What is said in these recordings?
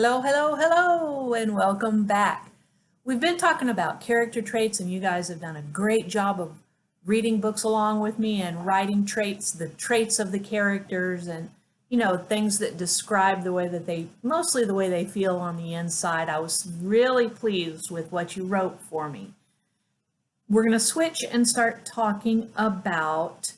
Hello, hello, hello, and welcome back. We've been talking about character traits, and you guys have done a great job of reading books along with me and writing traits, the traits of the characters, and things that describe the way that mostly the way they feel on the inside. I was really pleased with what you wrote for me. We're going to switch and start talking about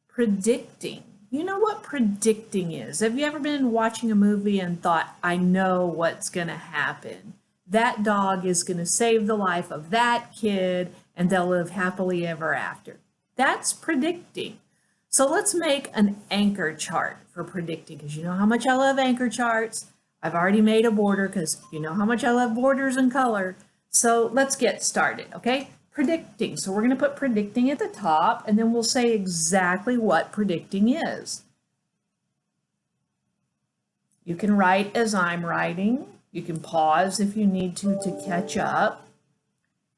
predicting. You know what predicting is? Have you ever been watching a movie and thought, I know what's going to happen? That dog is going to save the life of that kid and they'll live happily ever after. That's predicting. So let's make an anchor chart for predicting because you know how much I love anchor charts. I've already made a border because you know how much I love borders and color. So let's get started, okay? Predicting. So we're going to put predicting at the top, and then we'll say exactly what predicting is. You can write as I'm writing. You can pause if you need to catch up.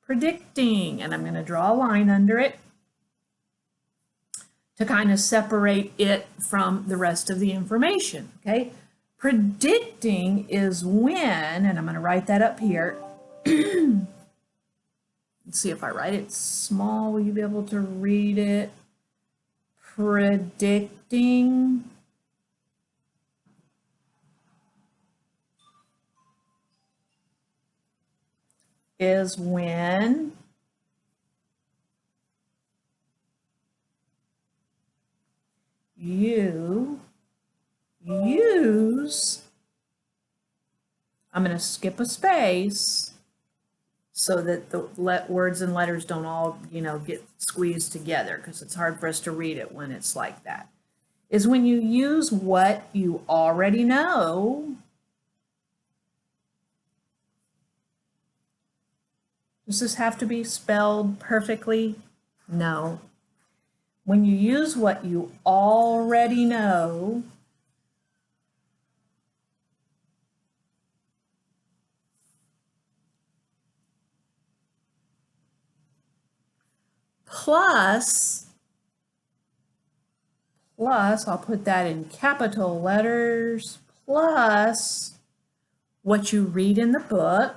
Predicting, and I'm going to draw a line under it to kind of separate it from the rest of the information, okay? Predicting is when, and I'm going to write that up here. Let's see if I write it small, will you be able to read it? Predicting is when you use, I'm going to skip a space so that the words and letters don't all, get squeezed together because it's hard for us to read it when it's like that. Is when you use what you already know. Does this have to be spelled perfectly? No. When you use what you already know, plus, I'll put that in capital letters, plus what you read in the book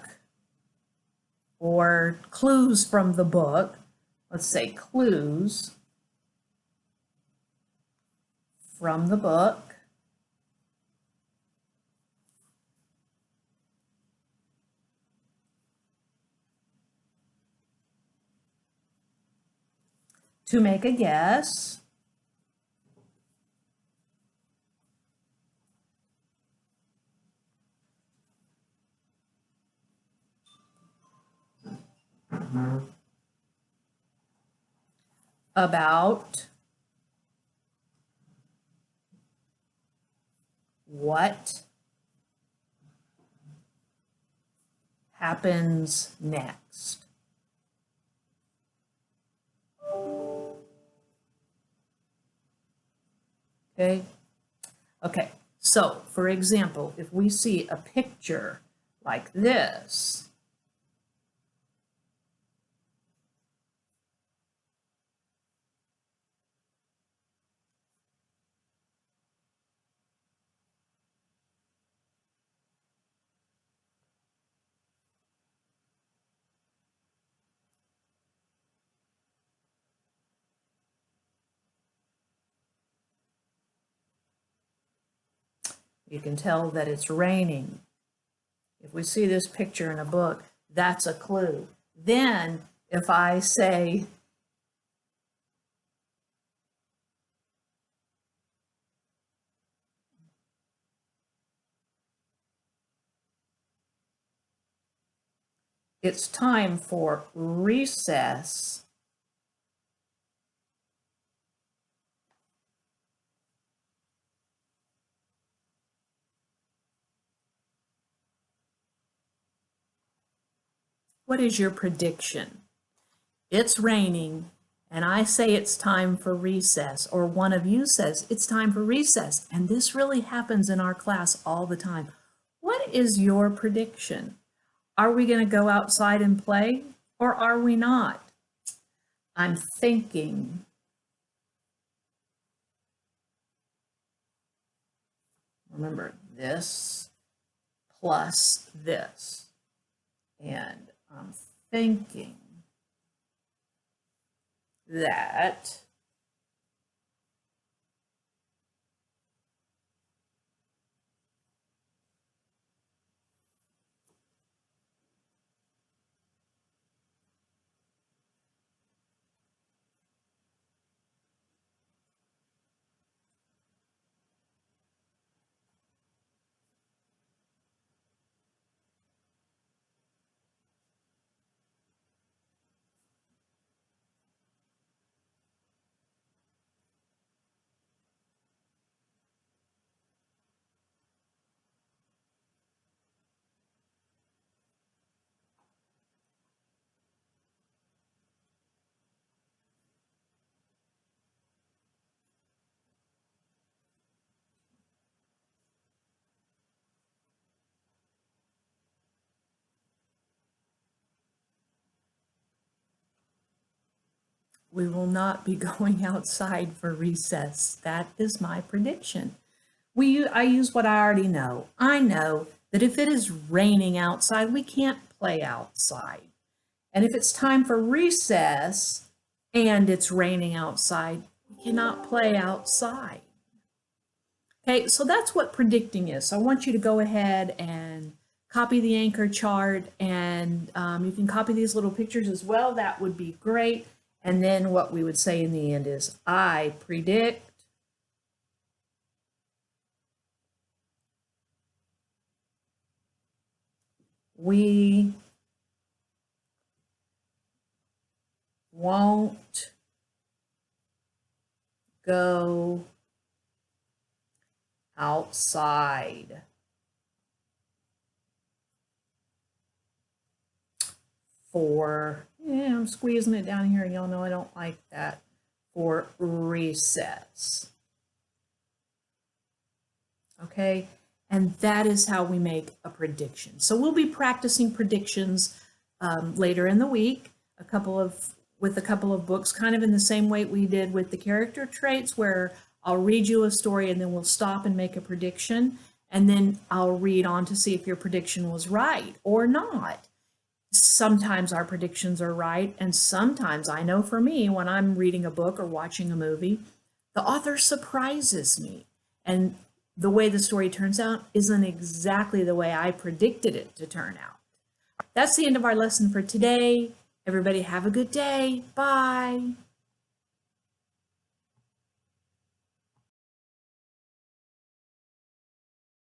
or clues from the book. Let's say clues from the book. To make a guess. About what happens next. Okay. Okay. So, for example, if we see a picture like this, you can tell that it's raining. If we see this picture in a book, that's a clue. Then, if I say, it's time for recess, what is your prediction? It's raining, and I say it's time for recess, or one of you says it's time for recess, and this really happens in our class all the time. What is your prediction? Are we going to go outside and play, or are we not? I'm thinking. Remember, this plus this. And I'm thinking that we will not be going outside for recess. That is my prediction. I use what I already know. I know that if it is raining outside, we can't play outside. And if it's time for recess and it's raining outside, we cannot play outside. Okay, so that's what predicting is. So I want you to go ahead and copy the anchor chart, and you can copy these little pictures as well. That would be great. And then what we would say in the end is, I predict we won't go outside for, I'm squeezing it down here. Y'all know I don't like that, for recess. Okay, and that is how we make a prediction. So we'll be practicing predictions later in the week, with a couple of books, kind of in the same way we did with the character traits, where I'll read you a story and then we'll stop and make a prediction, and then I'll read on to see if your prediction was right or not. Sometimes our predictions are right, and sometimes, I know for me, when I'm reading a book or watching a movie, the author surprises me, and the way the story turns out isn't exactly the way I predicted it to turn out. That's the end of our lesson for today. Everybody have a good day. Bye.